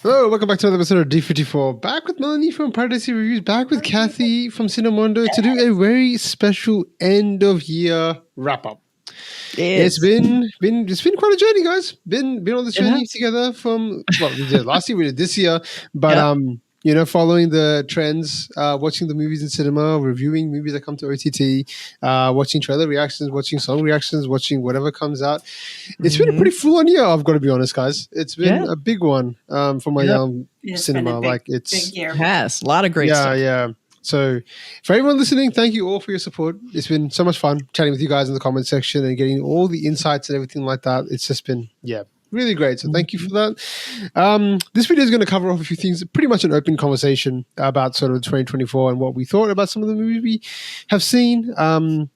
Hello, welcome back to another episode of D54. Back with Melanie from Paradise Reviews, back with Kathy from Cinemondo to do a very special end of year wrap up. It's been quite a journey, guys. Been on this journey together from we did last year, we did this year, but following the trends, watching the movies in cinema, reviewing movies that come to OTT, watching trailer reactions, watching song reactions, watching whatever comes out. It's been a pretty full on year, I've got to be honest, guys. It's been a big one for my cinema. Big year. Yes, a lot of great stuff. Yeah. So for everyone listening, thank you all for your support. It's been so much fun chatting with you guys in the comment section and getting all the insights and everything like that. It's just been, really great. So thank you for that. This video is going to cover off a few things, pretty much an open conversation about sort of 2024 and what we thought about some of the movies we have seen,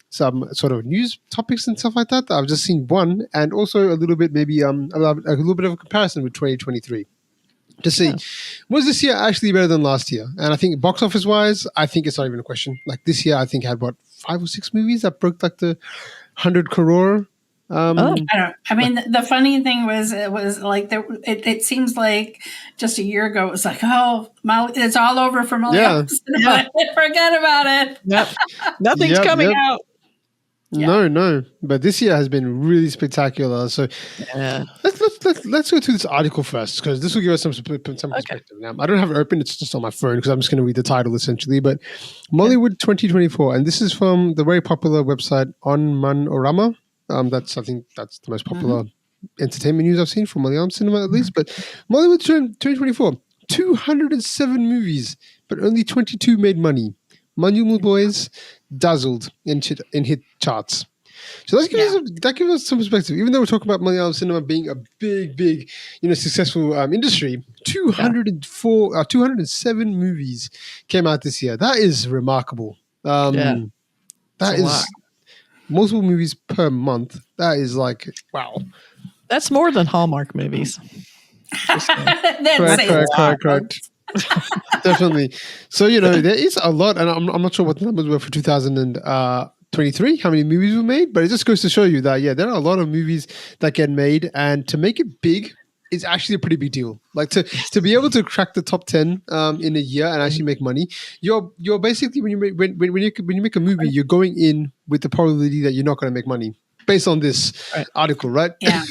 some sort of news topics and stuff like that. I've just seen one, and also a little bit, maybe a little bit of a comparison with 2023. To see, was this year actually better than last year? And I think box office wise, I think it's not even a question. Like this year, I think had 5 or 6 movies that broke like the 100 crore. I mean, the funny thing was, it was like it seems like just a year ago, it was like, it's all over for Malayalam cinema. Forget about it. Yep. Nothing's coming out. Yeah. No. But this year has been really spectacular. So let's go through this article first, because this will give us some perspective. Now, I don't have it open; it's just on my phone because I'm just going to read the title essentially. But Mollywood 2024, and this is from the very popular website On Manorama. I think that's the most popular entertainment news I've seen from Malayalam cinema, at least. But Mollywood 2024, 207 movies, but only 22 made money. Malayalam boys dazzled in hit charts. So that gives us some perspective. Even though we're talking about Malayalam cinema being a big, successful industry, 207 movies came out this year. That is remarkable. That is multiple movies per month. That is like, wow. That's more than Hallmark movies. Correct. Definitely. So, there is a lot, and I'm not sure what the numbers were for 2023, how many movies were made, but it just goes to show you that, there are a lot of movies that get made, and to make it big is actually a pretty big deal. Like to be able to crack the top 10 in a year and actually make money, you're basically, when you make a movie, you're going in with the probability that you're not going to make money based on this article, right? Yeah.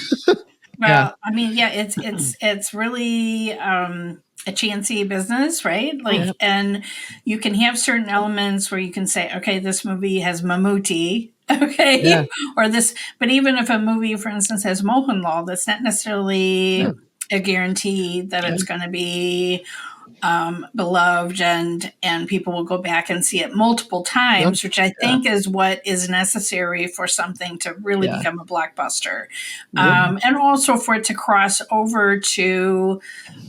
Well, I mean, it's really a chancy business, right? Like, and you can have certain elements where you can say, okay, this movie has Mammootty, or this. But even if a movie, for instance, has Mohanlal, that's not necessarily a guarantee that it's going to be beloved, and people will go back and see it multiple times, which I think is what is necessary for something to really become a blockbuster. And also for it to cross over to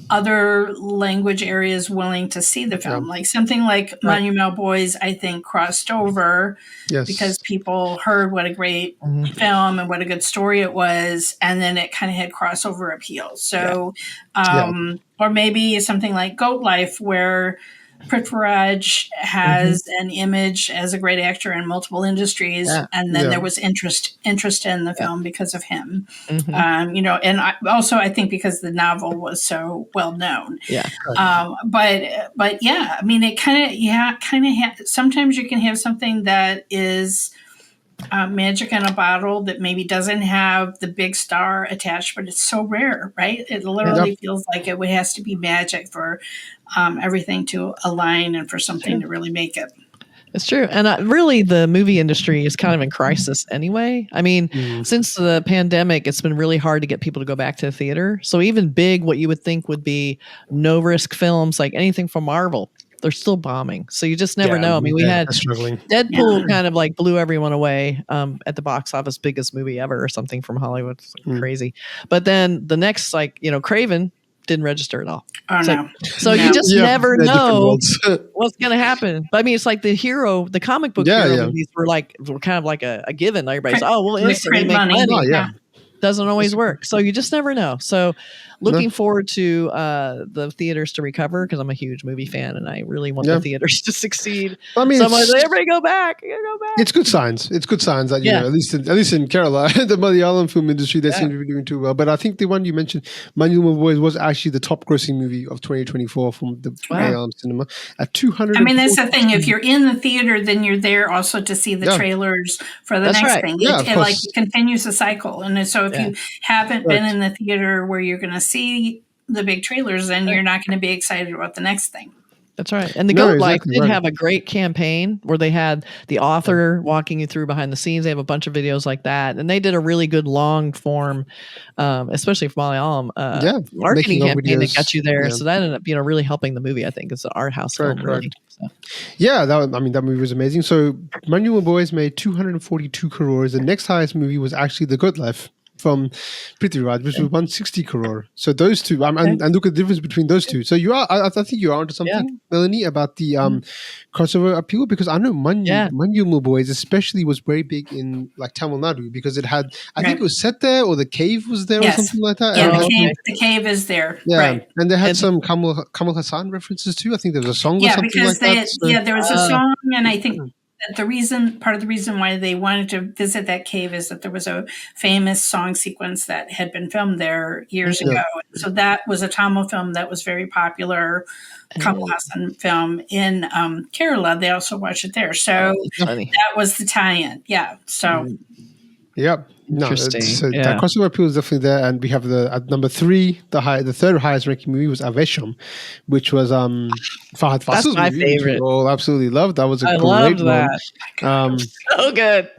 other language areas willing to see the film. Like something like Monumental Boys, I think, crossed over because people heard what a great film and what a good story it was, and then it kind of had crossover appeal. So or maybe something like Goat Life, where Prithviraj has an image as a great actor in multiple industries, and then there was interest in the film because of him. And I think because the novel was so well known. But I mean, it kind of sometimes you can have something that is magic in a bottle that maybe doesn't have the big star attached, but it's so rare, right? It literally feels like it has to be magic for everything to align and for something to really make it. It's true. And really, the movie industry is kind of in crisis anyway. I mean, since the pandemic, it's been really hard to get people to go back to the theater. So even big, what you would think would be no-risk films, like anything from Marvel, they're still bombing. So you just never know. I mean, we had Deadpool kind of like blew everyone away at the box office, biggest movie ever or something from Hollywood. It's like crazy. But then the next, Craven didn't register at all. So you just never know what's going to happen. But I mean, it's like the comic book hero movies were kind of like a given. Everybody's, we'll instantly make money. doesn't always work. So you just never know. So looking forward to the theaters to recover, because I'm a huge movie fan and I really want the theaters to succeed. I mean, everybody go back. Go back. It's good signs. It's good signs that, at least in Kerala, the Malayalam film industry, they seem to be doing too well. But I think the one you mentioned, Malayalam Boys, was actually the top grossing movie of 2024 from the Malayalam cinema at 200. I mean, that's the thing. If you're in the theater, then you're there also to see the trailers for the next thing. It like continues the cycle. And so if you haven't been in the theater where you're going to see the big trailers, then you're not going to be excited about the next thing. That's right. And the Goat Life did have a great campaign where they had the author walking you through behind the scenes. They have a bunch of videos like that. And they did a really good long form, especially for Malayalam, marketing campaign that got you there. So that ended up, really helping the movie, I think. It's an art house film. Really, so. Yeah, that movie was amazing. So Malayalam Boys made 242 crores. The next highest movie was actually The Good Life from Prithviraj, which was 160 crore. So those two, and look at the difference between those two. So I think you're onto something, Melanie, about the crossover appeal, because I know Malayalam Boys especially was very big in like Tamil Nadu, because it had, I think it was set there, or the cave was there or something like that. Yeah, the cave is there. Yeah, right. And they had some Kamal Hassan references too. I think there was a song or something like that. Yeah, there was a song, and I think part of the reason why they wanted to visit that cave is that there was a famous song sequence that had been filmed there years ago. So that was a Tamil film that was very popular, Kamal Hassan film in Kerala. They also watched it there. So that was the tie-in. Yeah. So. Yep. Interesting. That crossover appeal is definitely there, and we have at number 3, the third highest ranking movie was Avesham, which was Fahad Fasil's movie, favorite. Which we all absolutely loved. That was a great loved one. That. So good.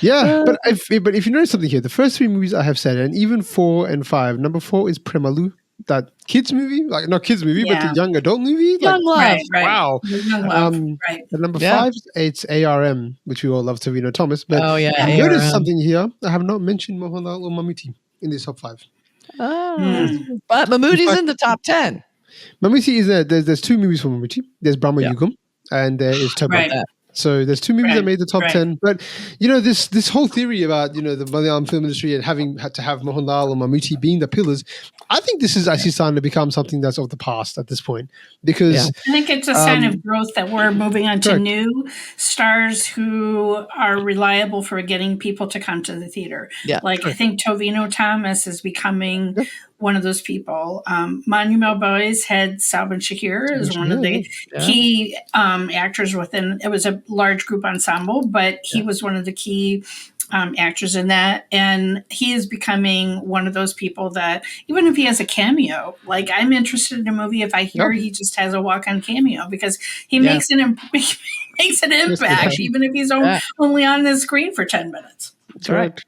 Yeah, but if you notice something here, the first 3 movies I have said, and even 4 and 5. Number 4 is Premalu, that kids movie, like not kids movie, but the young adult movie. Young Love. Right. Wow. Young Love. Right. And number 5, it's ARM, which we all love, Tovino Thomas. But I noticed something here. I have not mentioned Mohanlal or Mammootty in this top 5. But Mammootty's in the top 10. Mammootty is there. There's 2 movies for Mammootty. There's Brahma Yugam, and there is Toba. Right. So there's 2 movies that made the top 10. But, this whole theory about, the Malayalam film industry and having had to have Mohanlal or Mammootty being the pillars, I think this is actually starting to become something that's of the past at this point. Because I think it's a sign of growth that we're moving on to new stars who are reliable for getting people to come to the theater. Yeah. Like I think Tovino Thomas is becoming one of those people. Monument Boys had Salman Shakir as one of the key actors within. It was a large group ensemble, but he was one of the key actors in that, and he is becoming one of those people that even if he has a cameo, like I'm interested in a movie if I hear he just has a walk-on cameo, because he makes an impact even if he's only on the screen for 10 minutes. Correct.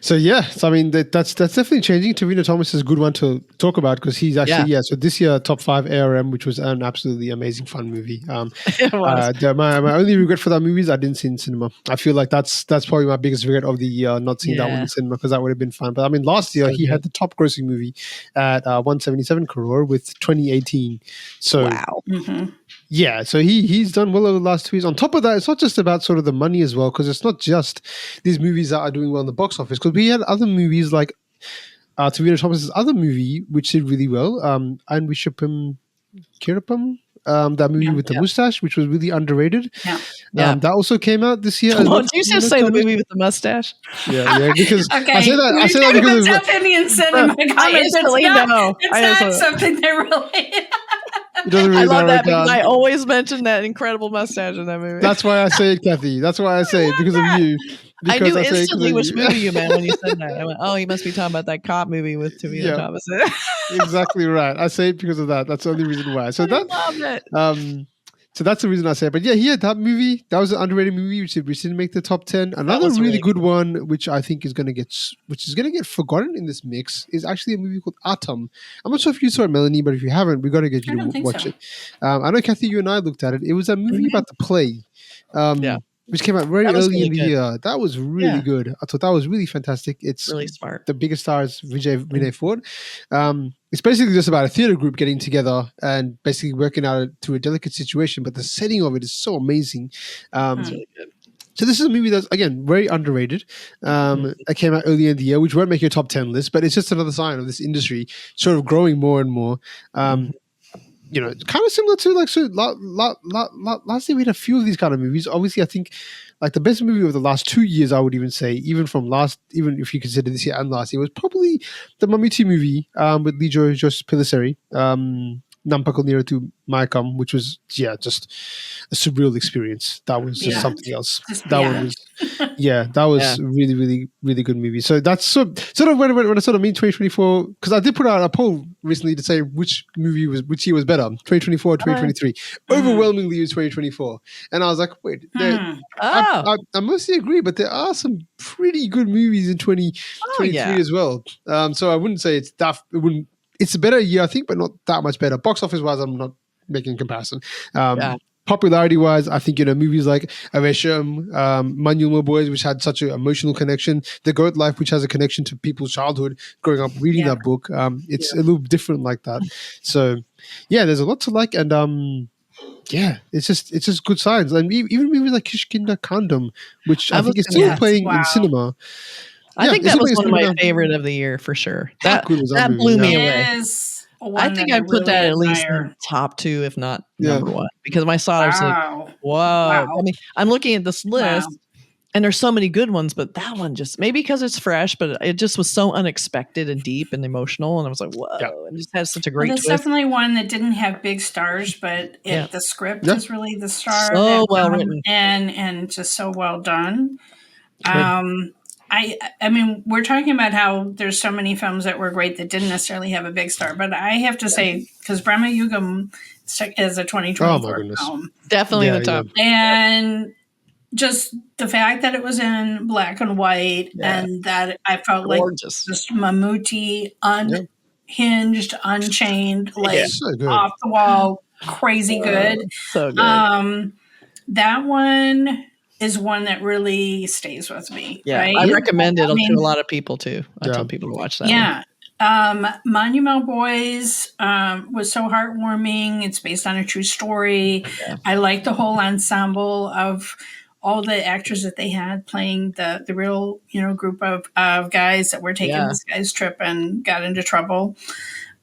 So I mean that's definitely changing. Tovino Thomas is a good one to talk about, because he's actually so this year top 5 ARM, which was an absolutely amazing fun movie. My only regret for that movie is I didn't see it in cinema. I feel like that's probably my biggest regret of the year, not seeing that one in cinema, because that would have been fun. But I mean, last year he had the top grossing movie at 177 crore with 2018. So wow. Yeah, so he's done well over the last 2 years. On top of that, it's not just about sort of the money as well, because it's not just these movies that are doing well in the box office. Because we had other movies like Tovino Thomas's other movie, which did really well, and Vishapam Kirapam, that movie with the mustache, which was really underrated. That also came out this year. Did you just say the movie with the mustache? Yeah, because okay. I say that because of South Indian cinema comments. It's not something they really. Really I love that because I always mention that incredible mustache in that movie. That's why I say it, Kathy. That's why I say it, because of you. I knew instantly which movie you meant when you said that. I went, oh, he must be talking about that cop movie with Tovino Thomas. Exactly right. I say it because of that. That's the only reason why. So I love it. So that's the reason I say it. But yeah, he had that movie. That was an underrated movie, which didn't make the top 10. Another really good one, which I think is going to get forgotten in this mix, is actually a movie called Atom. I'm not sure if you saw it, Melanie, but if you haven't, we got to get you to watch it. I know, Kathy, you and I looked at it. It was a movie about the play. Which came out very early in the year. That was really good. I thought that was really fantastic. It's really smart. The biggest star is Vinay Ford. It's basically just about a theater group getting together and basically working out to a delicate situation, but the setting of it is so amazing. It's really good. So this is a movie that's, again, very underrated. It came out earlier in the year, which won't make your top 10 list, but it's just another sign of this industry sort of growing more and more. You know, kind of similar to like, so last year we had a few of these kind of movies. Obviously, I think like the best movie of the last 2 years, I would even say, even if you consider this year and last year, was probably the Mummy 2 movie with Lee Josh Pellicer, Nampakal Nero to Mayakam, which was just a surreal experience. That was just something else. That was really, really, really good movie. So that's sort of when I sort of mean 2024, because I did put out a poll recently to say which year was better, 2024 or 2023. Overwhelmingly, it was 2024, and I was like, wait, I mostly agree, but there are some pretty good movies in 2023 as well. So I wouldn't say it's that. It's a better year, I think, but not that much better. Box office wise, I'm not making a comparison. Popularity wise, I think, movies like Avesham, Manulma Boys, which had such an emotional connection, The Goat Life, which has a connection to people's childhood growing up reading that book. It's a little different like that. So there's a lot to like, and it's just good signs. And even movies like Kishkinda Kandam, which I think is still playing in cinema. I think that was one of my favorite of the year for sure. That blew me away. I think I put that at least in top 2, if not number 1, because when I saw it, I was like, whoa. I mean, I'm looking at this list and there's so many good ones, but that one just, maybe because it's fresh, but it just was so unexpected and deep and emotional. And I was like, whoa, and just had such a great twist. It's definitely one that didn't have big stars, but the script is really the star. So well written. And just so well done. I mean, we're talking about how there's so many films that were great that didn't necessarily have a big star, but I have to say, because Brahma Yugam is a 2024 film. Definitely the top. And just the fact that it was in black and white and that I felt like just Mammootty, unhinged, unchained, like off the wall, crazy good. So good. That one is one that really stays with me. Yeah, right? I recommend it to a lot of people too. I tell people to watch that. Yeah. Monument Boys was so heartwarming. It's based on a true story. Yeah. I like the whole ensemble of all the actors that they had playing the real, group of guys that were taking this guy's trip and got into trouble.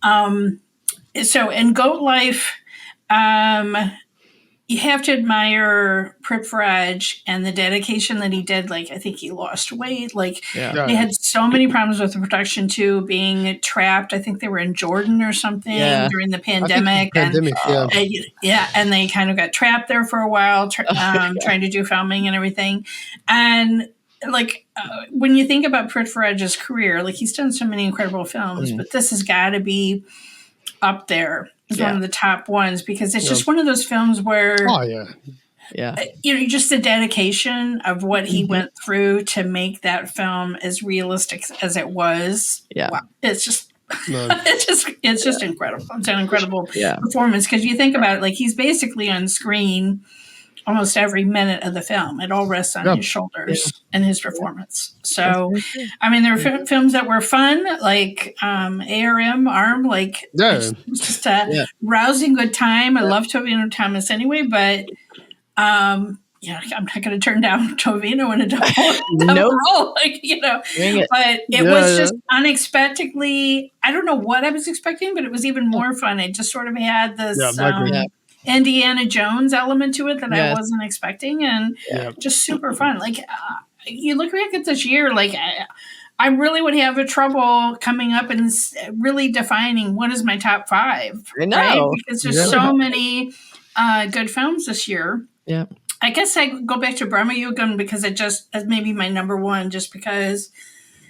So in Goat Life, you have to admire Prithviraj and the dedication that he did. Like, I think he lost weight. Like, they had so many problems with the production too, being trapped. I think they were in Jordan or something during the pandemic. And they kind of got trapped there for a while, trying to do filming and everything. And like, when you think about Prithviraj's career, like, he's done so many incredible films, but this has got to be up there. It's one of the top ones because it's just one of those films where, just the dedication of what he went through to make that film as realistic as it was. Yeah, wow. It's just, it's just incredible. It's an incredible performance because you think about it, like he's basically on screen almost every minute of the film. It all rests on his shoulders and his performance. So, I mean, there were films that were fun, like ARM, like it's just a rousing good time. I love Tovino Thomas anyway, but I'm not going to turn down Tovino in a double role, But it was just unexpectedly. I don't know what I was expecting, but it was even more fun. It just sort of had this. Indiana Jones element to it that I wasn't expecting, and just super fun. Like you look back at this year, like I really would have a trouble coming up and really defining what is my top 5. I know, right? Because there's so many good films this year. Yeah, I guess I go back to Brahma Yugam because it just as maybe my number 1, just because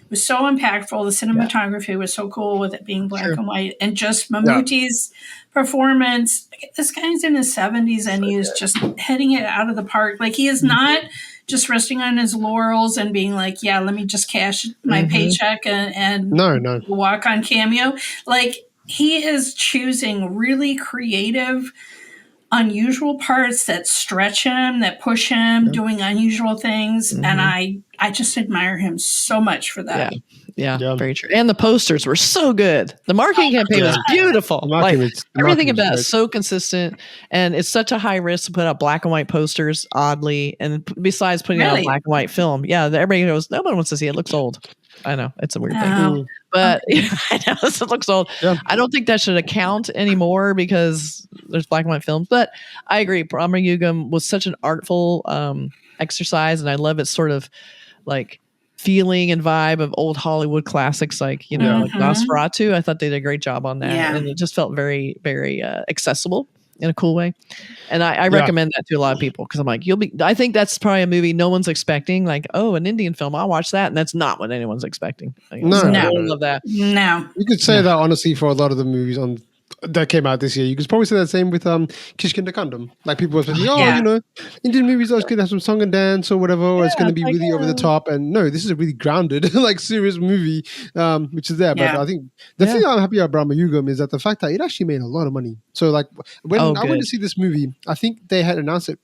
it was so impactful. The cinematography was so cool with it being black and white, and just Mammootty's performance. This guy's in his 70s and he is just hitting it out of the park. Like he is not just resting on his laurels and being like, let me just cash my paycheck and walk on Cameo. Like he is choosing really creative unusual parts that stretch him, that push him, doing unusual things, and I just admire him so much for that. Yeah, very true. And the posters were so good. The marketing campaign was beautiful. Everything about it so consistent, and it's such a high risk to put out black and white posters, oddly. And besides putting out a black and white film, everybody goes, nobody wants to see it. It looks old. I know it's a weird thing, but I know it looks old. Yeah. I don't think that should account anymore because there's black and white films. But I agree, Brahma Yugam was such an artful exercise, and I love its sort of like feeling and vibe of old Hollywood classics, like like Nosferatu. I thought they did a great job on that, and it just felt very, very accessible in a cool way. And I recommend that to a lot of people because I'm like, I think that's probably a movie no one's expecting. Like, oh, an Indian film, I'll watch that, and that's not what anyone's expecting. I love that. No, you could say that honestly for a lot of the movies that came out this year. You could probably say the same with Kishkinda Kandam. Like people were saying, Indian movies are going to have some song and dance or whatever, or it's going to be really over the top. And no, this is a really grounded, like serious movie, which is there. But I think the thing I'm happy about Brahma Yugam is that the fact that it actually made a lot of money. So like when I went to see this movie, I think they had announced it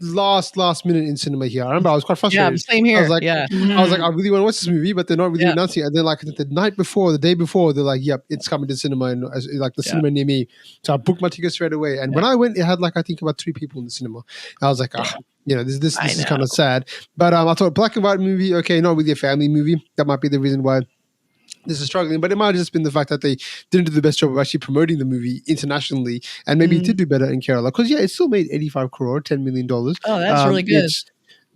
last minute in cinema here. I remember I was quite frustrated. Yeah, same here. I was like, I really want to watch this movie, but they're not really announcing it. And then like the day before, they're like, yep, it's coming to cinema and like the cinema near me. So I booked my ticket straight away. And when I went, it had like I think about 3 people in the cinema. I was like, this is kind of sad. But I thought black and white movie, okay, not really a family movie. That might be the reason why this is struggling, but it might have just been the fact that they didn't do the best job of actually promoting the movie internationally, and maybe it did do better in Kerala because it still made 85 crore, $10 million. Oh, that's really good. It's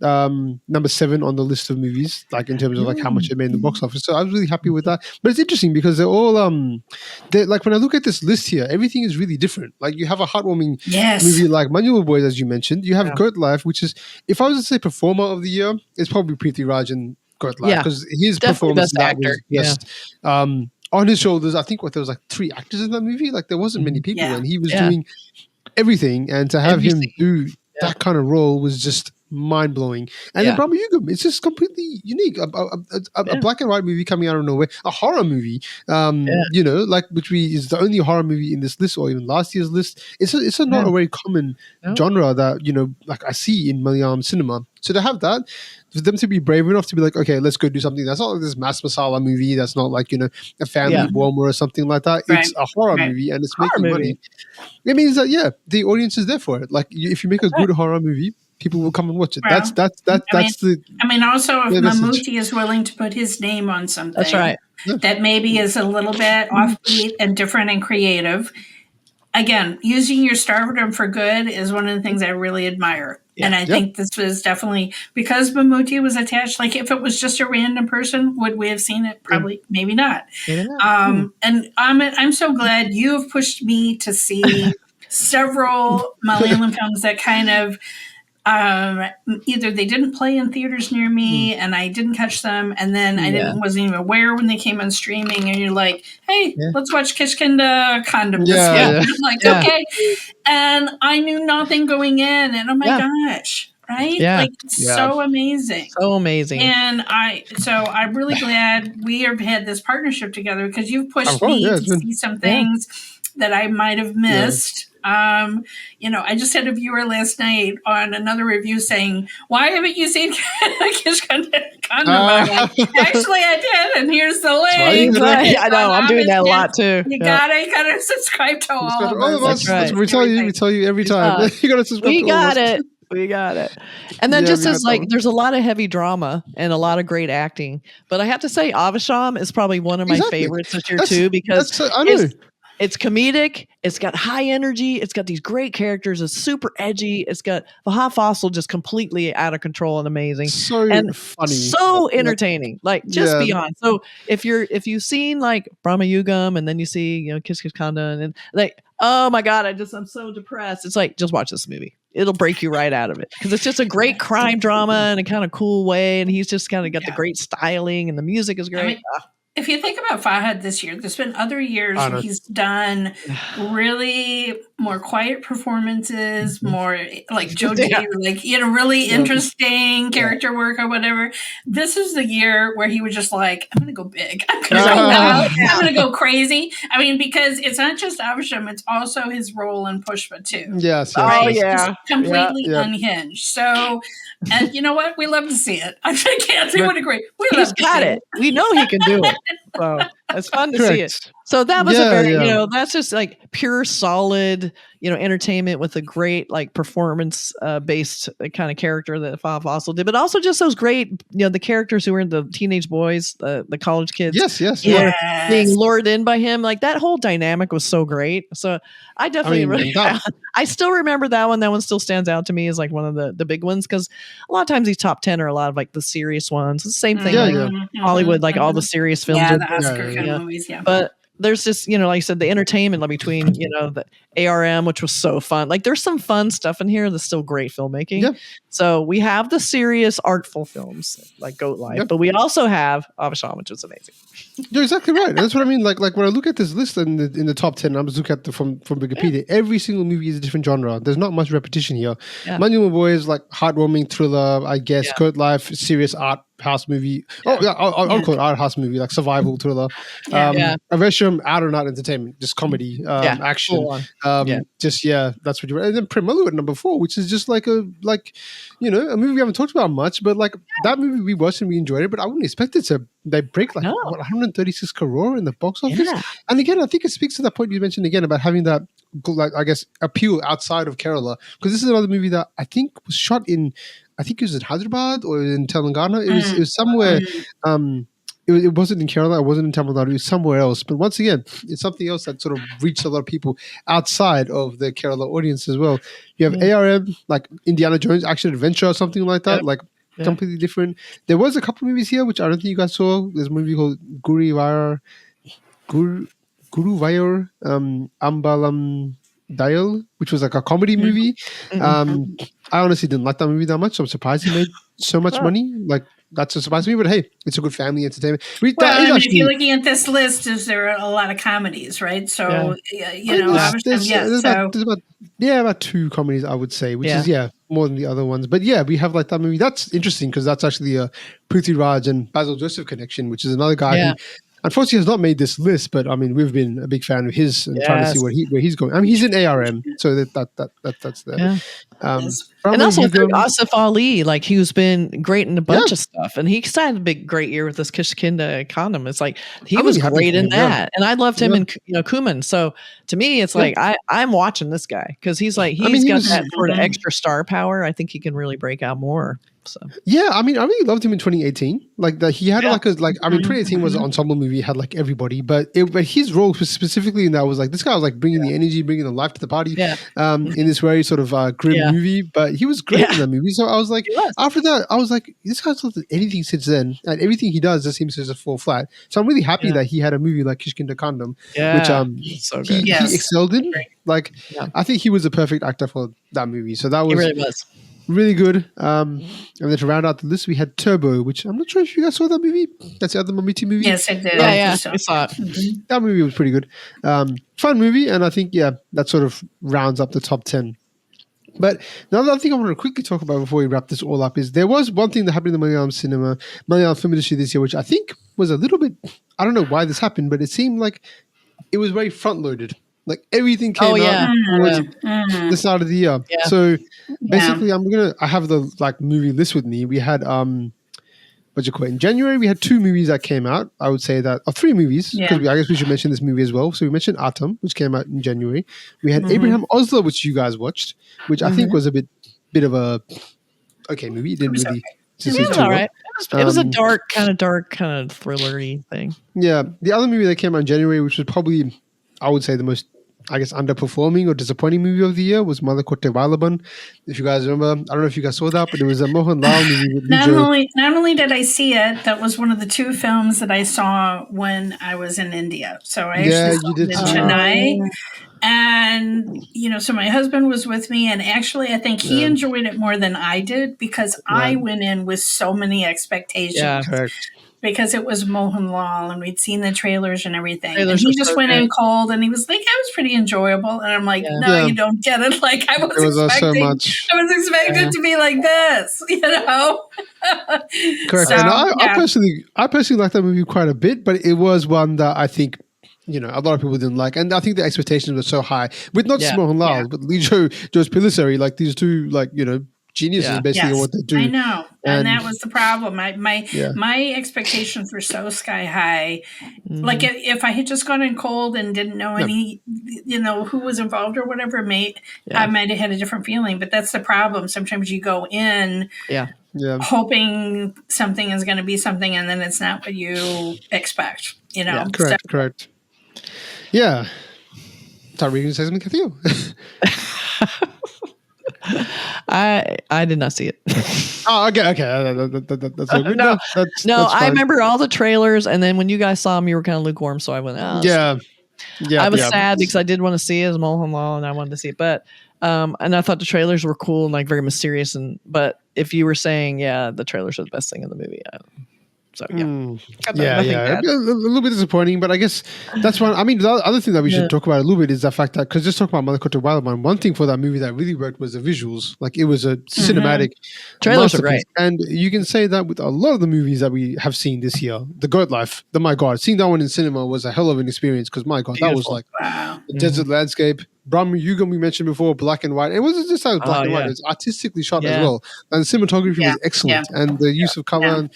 number 7 on the list of movies, like in terms of like how much it made in the box office. So I was really happy with that. But it's interesting because they're all like when I look at this list here, everything is really different. Like you have a heartwarming movie like Manual Boys, as you mentioned. You have Goat Life, which is, if I was to say performer of the year, it's probably Preeti Raj and because his performance in that was just on his shoulders. I think there was like 3 actors in that movie. Like there wasn't many people, and he was doing everything. And to have him do that kind of role was just mind blowing. And then Brahma Yugam, it's just completely unique. A black and white movie coming out of nowhere, a horror movie, which is the only horror movie in this list or even last year's list. It's not a very common genre that like I see in Malayalam cinema. So to have that, for them to be brave enough to be like, okay, let's go do something that's not like this mass masala movie, that's not like a family warmer or something like that. It's a horror movie and it's making money. It means that the audience is there for it. Like if you make a good horror movie, people will come and watch it. Well, that's the. I mean, also if Mammootty is willing to put his name on something, that's right. That maybe is a little bit offbeat and different and creative. Again, using your stardom for good is one of the things I really admire. And I think this was definitely because Mammootty was attached. Like if it was just a random person, would we have seen it? Probably, maybe not. And I'm so glad you have pushed me to see several Malayalam films that kind of either they didn't play in theaters near me and I didn't catch them, and then I wasn't even aware when they came on streaming, and you're like, hey, let's watch Kishkinda Kandam this week. I'm like, okay. And I knew nothing going in, and oh my gosh, right? Like so amazing. So amazing. And I'm really glad we have had this partnership together because you've pushed me to see some things that I might have missed. I just had a viewer last night on another review saying, why haven't you seen Kishkinda Kandam? Actually, I did, and here's the link. I know, I'm doing that a lot too. You gotta subscribe to all of us. That's right. We tell you every time. You gotta subscribe to all of us. We got it. And then just as like, there's a lot of heavy drama and a lot of great acting. But I have to say, Avisham is probably one of my favorites this year too, because it's comedic. It's got high energy. It's got these great characters. It's super edgy. It's got Vaha Fossil just completely out of control and amazing. So and funny. So entertaining. Like just beyond. So if you've seen like Brahma Yugam and then you see, Kiss Kiss Kanda and like, oh my God, I'm so depressed. It's like, just watch this movie. It'll break you right out of it because it's just a great crime drama in a kind of cool way. And he's just kind of got the great styling and the music is great. if you think about Fahad this year, there's been other years where he's done really more quiet performances, more like Joe Day, like, really interesting character work or whatever. This is the year where he was just like, I'm going to go big. I'm going to go loud. I'm going to go crazy. I mean, because it's not just Avisham, it's also his role in Pushpa too. Yes. Right? Oh, yeah. He's completely unhinged. So, and you know what? We love to see it. I can't would agree. He's got it. We know he can do it. So it's fun to see it. So that was a very, that's just like pure, solid, entertainment with a great like performance based kind of character that Fav also did, but also just those great, the characters who were the teenage boys, the college kids. Yes. Being lured in by him. Like that whole dynamic was so great. So I definitely I still remember that one. That one still stands out to me as like one of the big ones, because a lot of times these top 10 are a lot of like the serious ones. It's the same thing Hollywood, like all the serious films. Yeah, the Oscar kind of movies, But there's just, like I said, the entertainment between, the ARM, which was so fun. Like there's some fun stuff in here that's still great filmmaking. Yeah. So we have the serious, artful films like Goat Life, but we also have Avisham, which is amazing. You're exactly right. And that's what I mean. Like when I look at this list in the top 10, I'm just looking at from Wikipedia. Every single movie is a different genre. There's not much repetition here. Manual Boy is like heartwarming thriller, I guess. Goat Life, serious art house movie. I'll call it art house movie, like survival thriller. Avisham, out and out entertainment, just comedy, action. That's what you. And then Mollywood number 4, which is just like a movie we haven't talked about much, but like that movie we watched and we enjoyed it, but I wouldn't expect it to. They break 136 crore in the box office, and again, I think it speaks to that point you mentioned again about having that, like I guess, appeal outside of Kerala, because this is another movie that I think was shot in. I think it was in Hyderabad or in Telangana. It was somewhere. It wasn't in Kerala. It wasn't in Tamil Nadu. It was somewhere else. But once again, it's something else that sort of reached a lot of people outside of the Kerala audience as well. You have ARM, like Indiana Jones Action Adventure or something like that, completely different. There was a couple movies here which I don't think you guys saw. There's a movie called Guru Vayur Ambalam Dial, which was like a comedy movie. I honestly didn't like that movie that much, so I'm surprised he made so much money. Like, that's a surprise to me, but hey, it's a good family entertainment. If you're looking at this list, there are a lot of comedies, right? So, there's about 2 comedies, I would say, which is more than the other ones. But we have like that movie. That's interesting because that's actually a Prithvi Raj and Basil Joseph connection, which is another guy who unfortunately has not made this list, but I mean, we've been a big fan of his and trying to see where he's going. I mean, he's in ARM, so that's there. Yeah. And also Asif Ali, like he's been great in a bunch of stuff, and he had a great year with this Kishkinda Condom. It's like he was great in that, and I loved him in Kuman. So to me, it's like I'm watching this guy because he's like he's got that sort of extra star power. I think he can really break out more. So. Yeah, I mean, I really loved him in 2018. Like that, he had 2018 was an ensemble movie. Had like everybody, but his role specifically in that was like this guy was like bringing the energy, bringing the life to the party. In this very sort of grim movie, but he was great in that movie. So I was like, after that, I was like, this guy's not done anything since then, and everything he does just seems to just fall flat. So I'm really happy that he had a movie like Kishkinda Kandam, which so good. He excelled in. Like, I think he was the perfect actor for that movie. So that was. He really was. Really good. And then to round out the list, we had Turbo, which I'm not sure if you guys saw that movie. That's the other Mammootty movie. Yes, I did. I saw it. That movie was pretty good. Fun movie, and I think, that sort of rounds up the top 10. But another thing I want to quickly talk about before we wrap this all up is there was one thing that happened in the Malayalam film industry this year, which I think was a little bit, I don't know why this happened, but it seemed like it was very front-loaded. Like everything came out towards the start of the year. Yeah. So basically, I have the movie list with me. We had in January we had 2 movies that came out. I would say that 3 movies because I guess we should mention this movie as well. So we mentioned Atom, which came out in January. We had Abraham Osler, which you guys watched, which I think was a bit of a okay movie. It didn't really. It was all right. It was a dark kind of thrillery thing. Yeah, the other movie that came out in January, which was probably I would say the most, I guess, underperforming or disappointing movie of the year was Malakote Valaban. If you guys remember, I don't know if you guys saw that, but it was a Mohan Lal movie. With not only did I see it, that was one of the 2 films that I saw when I was in India. So I actually saw it in Chennai. And, so my husband was with me, and actually I think he enjoyed it more than I did because I went in with so many expectations. Yeah, correct. because it was Mohanlal and we'd seen the trailers and everything. Trailers and he were just so went good. in cold and he was like, "That was pretty enjoyable." And I'm like, "No, Yeah. you don't get it." Like I was There was so expecting, much. I was expecting to be like this, you know. Correct. So, And I yeah. personally like that movie quite a bit, but it was one that I think, you know, a lot of people didn't like, and I think the expectations were so high with not just Mohanlal, but Lijo Pillissery, like these two, like, you know, geniuses basically Yes, what they do. I know, and that was the problem. My Yeah. my expectations were so sky high. Like if I had just gone in cold and didn't know any, you know, who was involved or whatever, I might have had a different feeling. But that's the problem. Sometimes you go in, hoping something is going to be something, and then it's not what you expect. You know, correct. Yeah. Thought we were going to say something, Kathy. I did not see it. Oh, okay. That's so good. That's I remember all the trailers, and then when you guys saw them, you were kind of lukewarm. So I went, yeah. I was sad because I did want to see it as Mohanlal, and I wanted to see it, but and I thought the trailers were cool and like very mysterious. But if you were saying, the trailers are the best thing in the movie, so a little bit disappointing, but I guess that's one. I mean, the other thing that we should talk about a little bit is the fact that, because just talk about Malakota Wildman, one thing for that movie that really worked was the visuals. Like, it was a cinematic trailers are great, and you can say that with a lot of the movies that we have seen this year. The Goat Life, my God, seeing that one in cinema was a hell of an experience, because my God, that was like a desert landscape. Brahma Yugam, we mentioned before, black and white. It wasn't just black and white; it was artistically shot as well, and the cinematography was excellent, and the use of color. And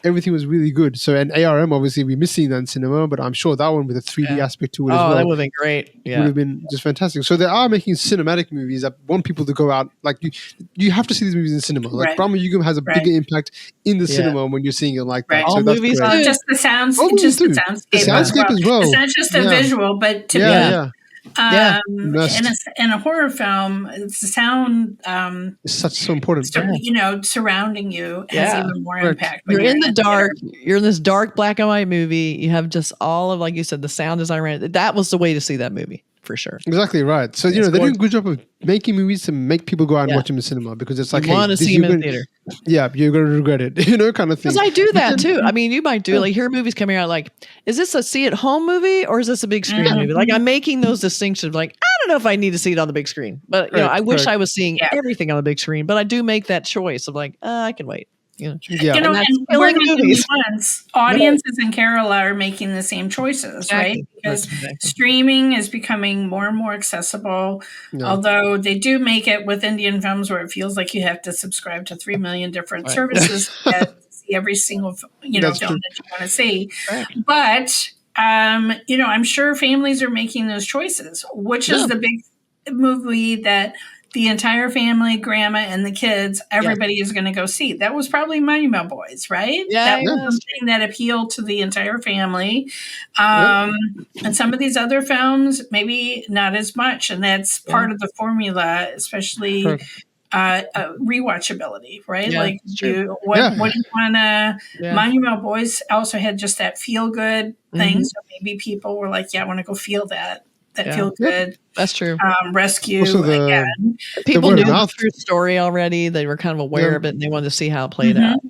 everything was really good. So, and ARM, obviously, we're missing that in cinema, but I'm sure that one with a 3D aspect to it as well. That would have been great. Yeah. Would have been just fantastic. So, they are making cinematic movies that want people to go out. Like, you have to see these movies in cinema. Like, Brahma Yugam has a bigger impact in the cinema when you're seeing it like that. All so movies that's just the sounds, just the soundscape. The soundscape as well. It's not just a visual, but to be in a horror film, it's the sound. It's so important. You know, surrounding you has even more impact. You're in the dark. You're in this dark black and white movie. You have just all of, like you said, the sound design. That was the way to see that movie. For sure. Exactly right. So, they're doing a good job of making movies to make people go out and watch them in cinema, because it's like, you want to see them in the theater. Yeah, you're going to regret it, kind of thing. Because I do that too. I mean, you might do like hear movies coming out like, is this a see at home movie or is this a big screen movie? Like, I'm making those distinctions. Like, I don't know if I need to see it on the big screen, but I wish I was seeing everything on the big screen. But I do make that choice of like, I can wait. And we're not the only ones. Audiences in Kerala are making the same choices, right? Because streaming is becoming more and more accessible. Although they do make it with Indian films where it feels like you have to subscribe to 3 million different services to see every single film that you want to see. But I'm sure families are making those choices. Which is the big movie that the entire family, grandma and the kids, everybody is going to go see? That was probably Monumental Boys, right? That was something that appealed to the entire family. And some of these other films, maybe not as much. And that's part of the formula, especially rewatchability, right? Like, what do you want to? Monumental Boys also had just that feel good thing. So maybe people were like, I want to go feel that. That feel good. That's true. Rescue again. People knew the true story already. They were kind of aware of it, and they wanted to see how it played out.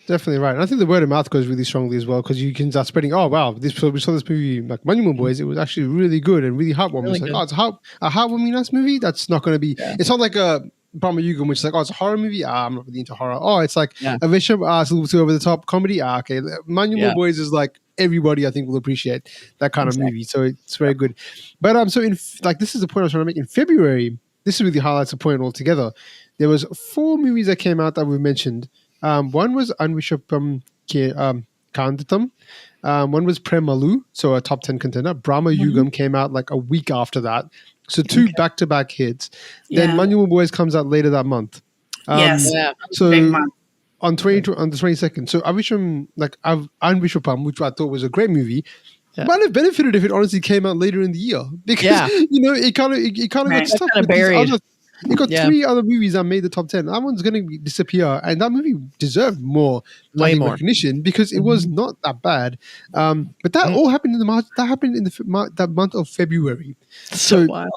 Definitely right. And I think the word of mouth goes really strongly as well, because you can start spreading. Oh wow, we saw this movie like Monumental Boys. It was actually really good and really heartwarming. Really it's like, a heartwarming nice movie. That's not going to be. It's not like a Brahma Yugam, which is like, it's a horror movie. I'm not really into horror. Oh, it's like a Visham. It's a little too over the top comedy. Okay, Monumental Boys is like, everybody I think will appreciate that kind of movie, so it's very good. But so in this is the point I was trying to make. In February, this really highlights the point altogether. There was 4 movies that came out that we've mentioned. One was Anvishapam Kandatam. One was Premalu, so a top 10 contender. Brahma Yugam came out like a week after that. So 2 back-to-back hits. Then Monumental Boys comes out later that month. So big month. On the 22nd. So Anvishapam, which I thought was a great movie, might have benefited if it honestly came out later in the year, because it kind of got stuck with buried. It got 3 other movies that made the top 10. That one's going to disappear, and that movie deserved more recognition, because it was not that bad. But that all happened in the month of February. So wild.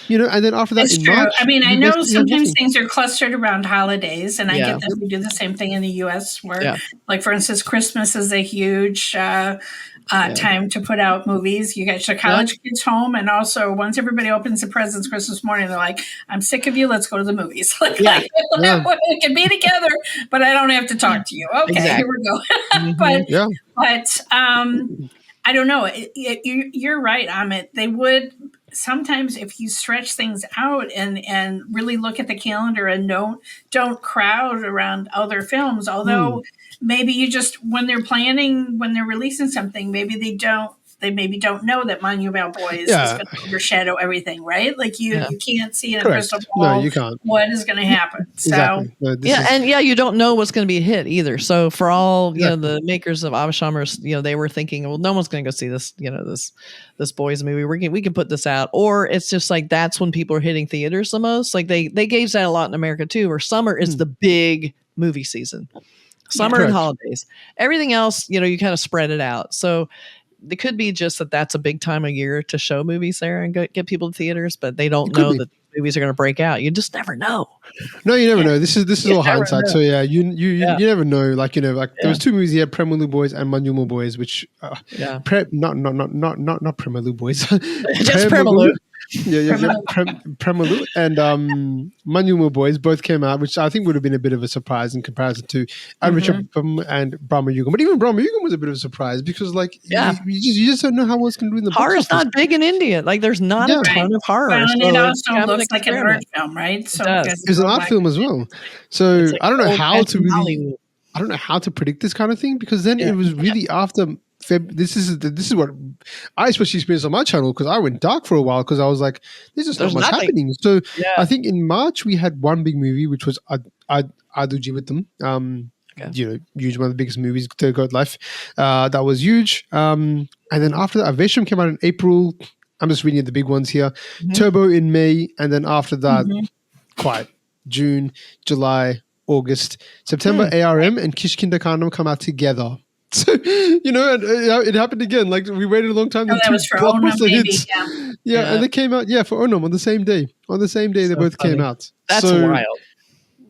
And then after that it's in true. March, I mean, I you know basically have sometimes nothing. things are clustered around holidays, and I get that we do the same thing in the U.S. where, like, for instance, Christmas is a huge time to put out movies. You get your college kids home, and also once everybody opens the presents Christmas morning, they're like, "I'm sick of you. Let's go to the movies." We can be together, but I don't have to talk to you. Okay, here we go. But I don't know. You're right, Amit. They would sometimes, if you stretch things out and really look at the calendar and don't crowd around other films. Although maybe you just when they're releasing something, maybe they maybe don't know that Monument Boys is going to overshadow everything, right? Like you can't see in a crystal ball you can't. what is going to happen. Exactly. So you don't know what's going to be a hit either. So for all the makers of Abishamers, they were thinking, well, no one's going to go see this, this boys movie. We can put this out, or it's just like that's when people are hitting theaters the most. Like they gauge that a lot in America too, where summer is the big movie season, summer and holidays. Everything else, you kind of spread it out. So it could be just that's a big time of year to show movies there and get people to theaters, but they don't know that movies are going to break out. You just never know. No, you never know. This is all hindsight. Know. So you never know. Like there was two movies here, Premalu Boys and Manumu Boys, which not Premalu Boys, just Premalu. Premalu and Manumu Boys both came out, which I think would have been a bit of a surprise in comparison to Richard and Brahma Yugam. But even Brahma Yugam was a bit of a surprise because, like, you just don't know how it's going to do in the box horror's not big in India. Like, there's not a ton of horror. Well, and it also looks like an art film, right? So it's an art film as well. So I don't know how to really. I don't know how to predict this kind of thing because then it was really after. This is what I especially experienced on my channel because I went dark for a while because I was like, there's just not much happening. So I think in March we had one big movie which was Adu Jivitam. Huge, one of the biggest movies to go life. That was huge. And then after that, Avesham came out in April. I'm just reading the big ones here. Turbo in May, and then after that, quiet. June, July, August, September. ARM and Kishkindakanam come out together. So, it happened again. Like, we waited a long time. That was for Onam, maybe. Yeah, and they came out, for Onam on the same day. On the same day, they both came out. That's wild.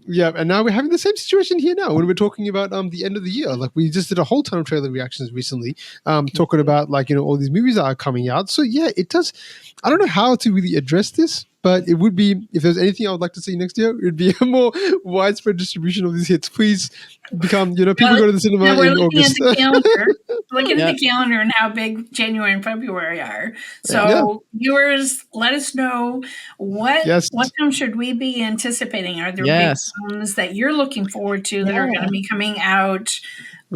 Yeah, and now we're having the same situation here now when we're talking about the end of the year. Like, we just did a whole ton of trailer reactions recently, talking about, like, all these movies that are coming out. So, yeah, it does. I don't know how to really address this, but it would be, if there's anything I would like to see next year, it would be a more widespread distribution of these hits. Please become, people go to the cinema in August. Looking at the calendar and how big January and February are. So viewers, let us know what films should we be anticipating? Are there big films that you're looking forward to that are going to be coming out?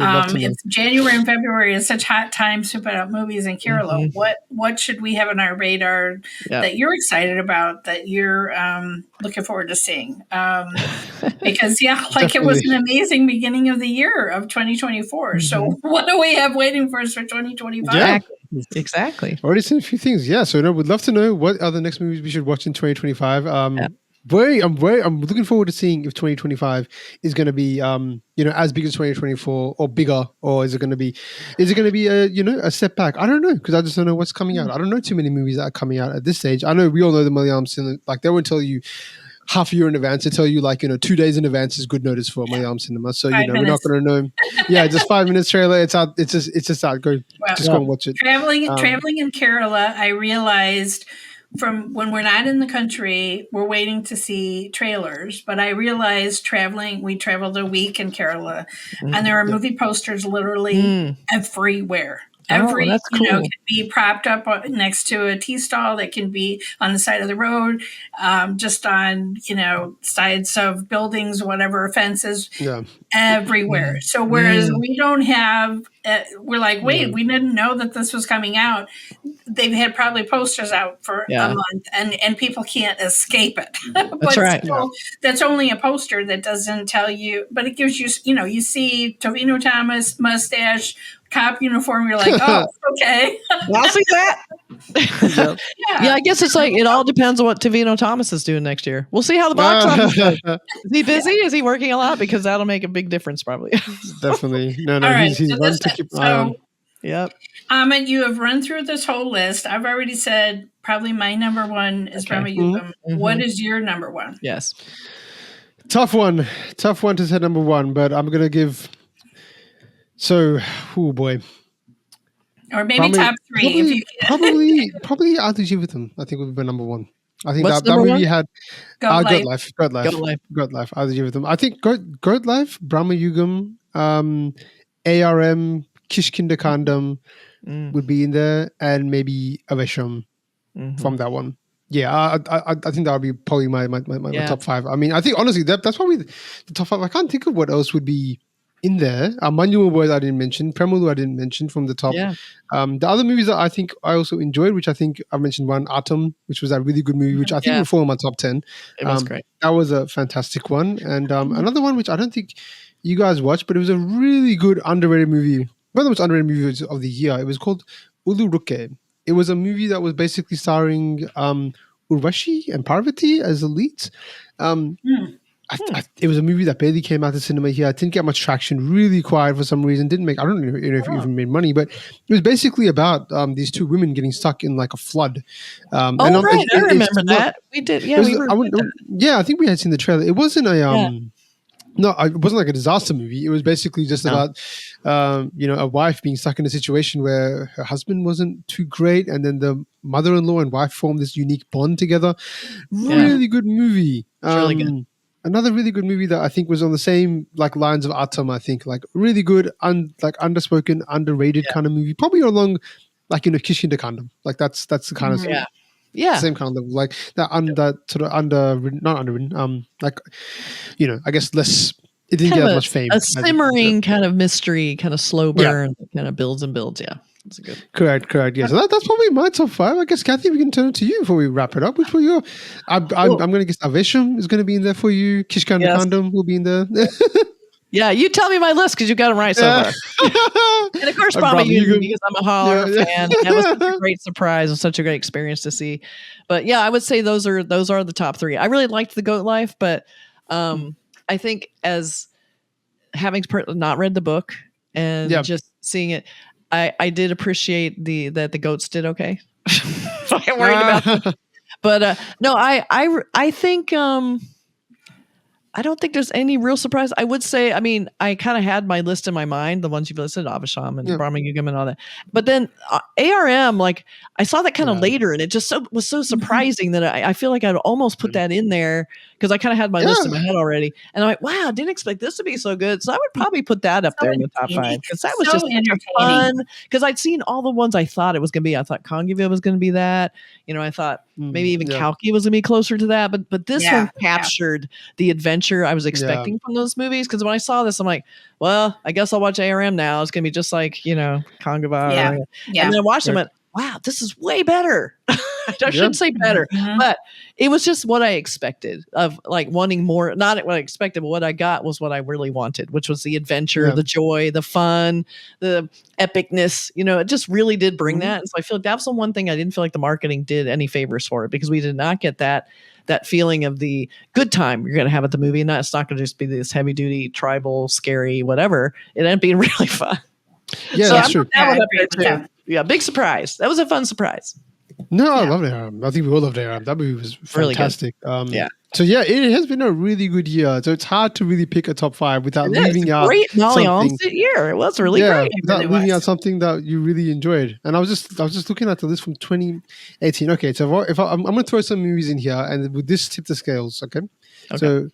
If January and February is such hot times to put out movies in Kerala, what should we have on our radar that you're excited about, that you're looking forward to seeing? Because it was an amazing beginning of the year of 2024. So what do we have waiting for us for 2025? Yeah. Exactly. Already seen a few things. Yeah. So we'd love to know what are the next movies we should watch in 2025. I'm looking forward to seeing if 2025 is going to be, as big as 2024 or bigger, or is it going to be a step back? I don't know, because I just don't know what's coming out. I don't know too many movies that are coming out at this stage. I know we all know the Malayalam cinema, like they won't tell you half a year in advance. They tell you 2 days in advance is good notice for Malayalam cinema. So, we're not going to know. Yeah, just 5 minutes trailer. It's out. It's just out. Go and watch it. Traveling in Kerala, I realized from when we're not in the country, we're waiting to see trailers. But I realized we traveled a week in Kerala, and there are movie posters literally everywhere. That's cool. Can be propped up next to a tea stall. That can be on the side of the road, just on, sides of buildings, whatever, fences, everywhere. So whereas we don't have, we're like, wait, we didn't know that this was coming out. They've had probably posters out for a month, and people can't escape it. That's right. Still, that's only a poster that doesn't tell you, but it gives you, you see Tovino Thomas, mustache, cop uniform, you're like, oh, okay. I'll see that. I guess it's like, it all depends on what Tovino Thomas is doing next year. We'll see how the box office goes. Is he busy? Is he working a lot? Because that'll make a big difference, probably. Definitely. No, right, he's one to keep an eye on. Yep. Amit, you have run through this whole list. I've already said probably my number one is Brahma Yugam. What is your number one? Yes. Tough one to say number one, but I'm gonna give. So, oh boy. Or maybe top three. Probably Aadu Jeevatham, I think would be my number one. I think What's that movie had Goat Life. Aadu Jeevatham. I think Goat Life, Brahma Yugam, ARM, Kishkindakandam would be in there, and maybe Avesham from that one. Yeah, I think that would be probably my top five. I mean, I think honestly that's probably the top five. I can't think of what else would be in there. Manjuma Boys I didn't mention. Premulu I didn't mention from the top. Yeah. The other movies that I think I also enjoyed, which I think I mentioned one, Atom, which was a really good movie, which I think will fall in my top 10. It was great. That was a fantastic one. And another one which I don't think you guys watched, but it was a really good underrated movie. One of the most underrated movies of the year. It was called Ulu Rukke. It was a movie that was basically starring Urvashi and Parvati as the leads. It was a movie that barely came out to cinema here. It didn't get much traction. Really quiet for some reason. Didn't make. I don't know if it even made money, but it was basically about these two women getting stuck in like a flood. I remember that. We did. Yeah, I think we had seen the trailer. It wasn't a. No, it wasn't like a disaster movie. It was basically just about, a wife being stuck in a situation where her husband wasn't too great, and then the mother-in-law and wife formed this unique bond together. Really good movie. Really good. Another really good movie that I think was on the same like lines of Atom. I think like really good, like underspoken, underrated kind of movie. Probably along like Kishkindakandam. Like that's the kind of same kind of level, like that sort of not underwritten. Like I guess less. It didn't get as much fame. A simmering kind of mystery, kind of slow burn, kind of builds and builds. Yeah, that's a good. Correct. Yeah, so that's probably my top five. I guess Kathy, we can turn it to you before we wrap it up. Which were your? I'm going to guess Avesham is going to be in there for you. Kishkindakandam will be in there. Yeah, you tell me my list because you got them right so far. And of course, probably you because I'm a horror fan. That was such a great surprise and such a great experience to see. But yeah, I would say those are the top three. I really liked The Goat Life, but I think as having not read the book and just seeing it, I did appreciate that the goats did okay. I'm worried about them. But no, I think. I don't think there's any real surprise. I would say, I mean, I kind of had my list in my mind, the ones you've listed, Avasham and Brahma Yugam and all that. But then ARM, like I saw that kind of later, and it just was so surprising that I feel like I'd almost put that in there because I kind of had my list in my head already. And I'm like, wow, I didn't expect this to be so good. So I would probably put that up there in the top five because that was just fun. Because I'd seen all the ones I thought it was going to be. I thought Kongaville was going to be that. I thought maybe even Kalki was going to be closer to that. But this one captured the adventure I was expecting from those movies. Because when I saw this, I'm like, well, I guess I'll watch ARM now. It's going to be just like, Kongaville. And then I watched them and went, wow, this is way better. I shouldn't say better, but it was just what I expected of like wanting more. Not what I expected, but what I got was what I really wanted, which was the adventure, the joy, the fun, the epicness. It just really did bring that. And so I feel like that's the one thing I didn't feel like the marketing did any favors for it because we did not get that feeling of the good time you're going to have at the movie. And it's not going to just be this heavy duty, tribal, scary, whatever. It ended up being really fun. Yeah, so that's true. Yeah, big surprise. That was a fun surprise. No, I loved ARM. I think we all loved ARM. That movie was fantastic. Really So it has been a really good year. So it's hard to really pick a top five without leaving out great Malayalam year. It was really great. Without leaving out something that you really enjoyed. And I was just looking at the list from 2018. Okay, so if I'm going to throw some movies in here, and with this tip the scales. Okay. So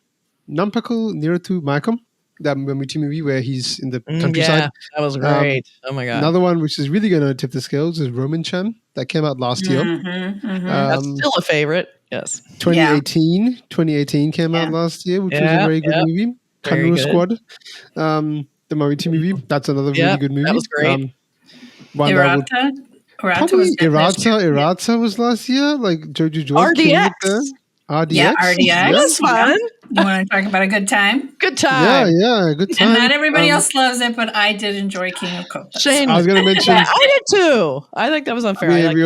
Nampakal Niratu Mayakam. That movie where he's in the countryside. Yeah, that was great. Oh my god! Another one which is really going to tip the scales is Roman Chan that came out last year. That's still a favorite. Yes. 2018 came out last year, which was a very good movie. Kangaroo Squad, the Mariti movie. That's another really good movie. That was great. Irata was last year. Like Jojo George. RDX. Yeah, RDX. That was fun. You want to talk about a good time? Good time. Yeah, good time. And not everybody else loves it, but I did enjoy King of Copas. Shane, I was going to mention. I did too. I think that was unfair. We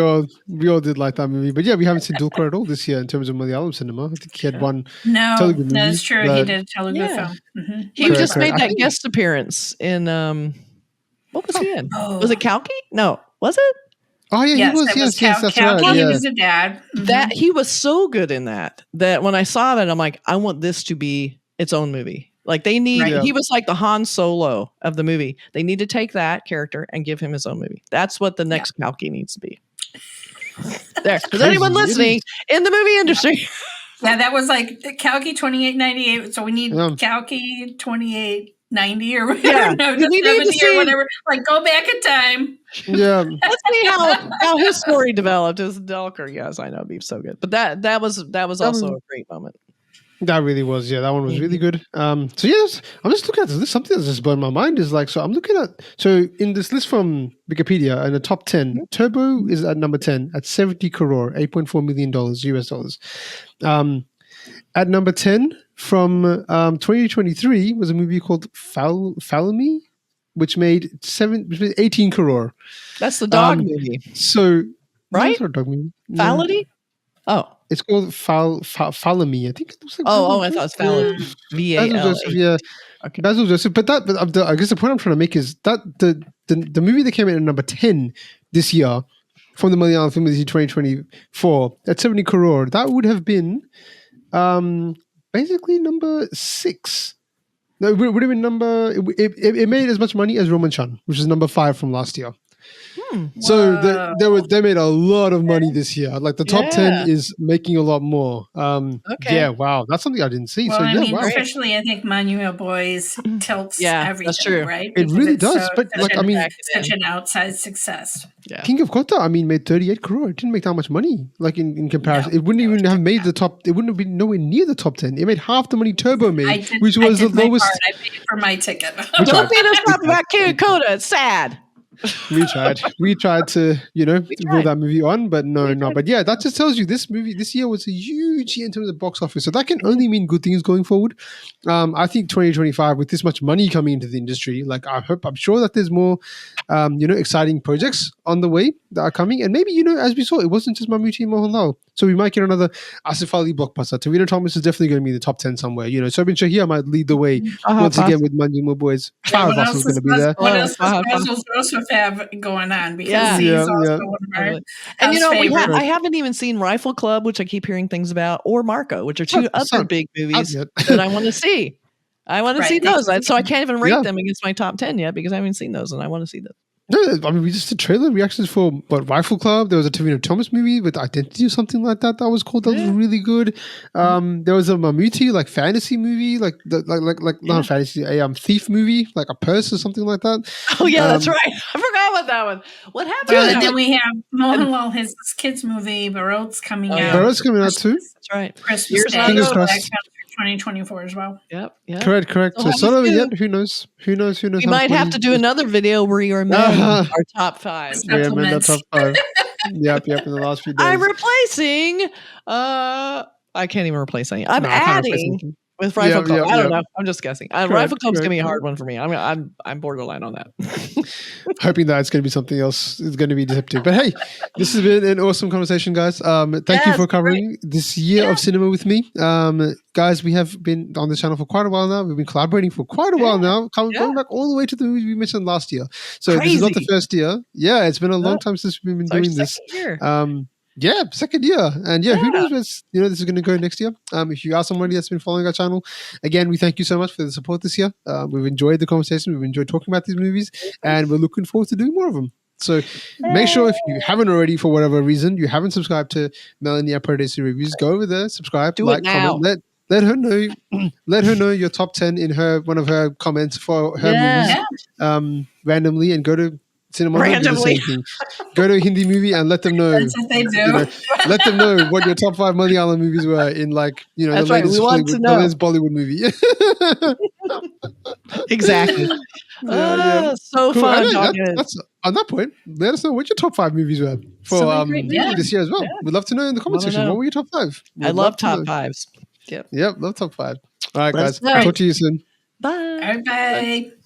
all did like that movie. But we haven't seen Dulquer at all this year in terms of Malayalam cinema. I think he had one Telugu movie. That's true. He did a Telugu film. Mm-hmm. He just made that guest appearance in, what was he in? Was it Kalki? No. Was it? Oh yeah, he was. Yes, that's right. He Yeah. was a dad. That he was so good in that when I saw that, I'm like, I want this to be its own movie. Like they need. Right. He was like the Han Solo of the movie. They need to take that character and give him his own movie. That's what the next Kalki needs to be. There. Is anyone listening in the movie industry? Yeah, that was like Kalki 2898. So we need Kalki 2890 or whatever. Yeah. No, just 70 or whatever. Like go back in time. Yeah. Let's see how his story developed. As Delker, yes, I know, it'd be so good. But that was also a great moment. That really was, yeah. That one was really good. So yes, I'm just looking at this. Something that's just blown my mind is like, so I'm looking at, so in this list from Wikipedia, in the top 10, Turbo is at number 10 at 70 crore, $8.4 million US dollars. At number 10 from 2023 was a movie called Follow Me, which made 18 crore. That's the dog movie. So, right? That's our dog movie. Fality? Oh. It's called Follow Me. I think it looks like. I thought it was Fality. VAL. Yeah. Okay. Basil Joseph. But I guess the point I'm trying to make is that the movie that came in at number 10 this year from the Malayalam film industry 2024 at 70 crore, that would have been basically number 6. No, it would have been number. It made as much money as Roman Chan, which is number 5 from last year. So they made a lot of money this year. Like the top 10 is making a lot more. Yeah, wow, that's something I didn't see. Well, so I mean, wow. especially I think Manuel Boys tilts everything, that's true. Right? It really does. But like, I mean, such an outsized success. Yeah. King of Kota, I mean, made 38 crore. It didn't make that much money. Like in comparison, it wouldn't even have made the top. It wouldn't have been nowhere near the top 10. It made half the money Turbo made, which was the lowest. I paid for my ticket. Don't beat us up about King of Kota. It's sad. We tried to, roll that movie on, but no. But yeah, that just tells you this year was a huge year in terms of box office. So that can only mean good things going forward. I think 2025, with this much money coming into the industry, like I'm sure that there's more, exciting projects on the way that are coming. And maybe, as we saw, it wasn't just Mammootty and Mohanlal. So we might get another Asif Ali blockbuster. Tawina Thomas is definitely going to be in the top 10 somewhere. Sobin Shahir might lead the way once again with Manjuma Boys. What else is going to be there? What else does Basil Joseph have going on? Because he's also one of our and I haven't even seen Rifle Club, which I keep hearing things about, or Marco, which are two other big movies that I want to see. I want to see those. So I can't even rate them against my top 10 yet because I haven't seen those and I want to see them. No, I mean, we just did trailer reactions for Rifle Club. There was a Tavina Thomas movie with Identity or something like that. That was cool. That was really good. There was a Mammootty like fantasy movie, like not fantasy, a thief movie, like a purse or something like that. Oh yeah, that's right. I forgot about that one. What happened? And then we have Mohanlal, his kids movie, Barot's coming out. Barot's coming out too. That's right. Christmas Day. Fingers crossed. 2024 as well. Yep. Correct. So solo yet? Who knows? We might have to do another video where you amend our top 5. We amend our top 5. Yep. In the last few days, I'm replacing. I can't even replace anything. I'm adding with Rifle Club. I don't know. I'm just guessing. Rifle Club's gonna be a hard one for me. I'm borderline on that. Hoping that it's going to be something else. It's going to be deceptive. But hey, this has been an awesome conversation, guys. Thank you for covering this year of cinema with me. Guys, we have been on the channel for quite a while now. We've been collaborating for quite a while now, going back all the way to the movies we mentioned last year. So this is not the first year. Yeah, it's been a long time since we've been doing this. Yeah, second year. And who knows where this is going to go next year. If you are somebody that's been following our channel, again, we thank you so much for the support this year. We've enjoyed the conversation. We've enjoyed talking about these movies, and we're looking forward to doing more of them. So make sure, if you haven't already, for whatever reason, you haven't subscribed to Melanie Aprodesi Reviews, go over there, subscribe, comment, let her know. Let her know your top 10 in one of her comments for her movies randomly, and go to Cinema randomly. The same thing. Go to a Hindi movie and let them know. That's what they do. Let them know what your top 5 Malayalam movies were in, like, the latest Bollywood movie. Exactly. So cool. Fun. On that point, let us know what your top 5 movies were for this year as well. We'd love to know in the comment section. What were your top 5? I love top 5s. Yep, love top 5. All right, guys. Talk to you soon. Bye. Bye.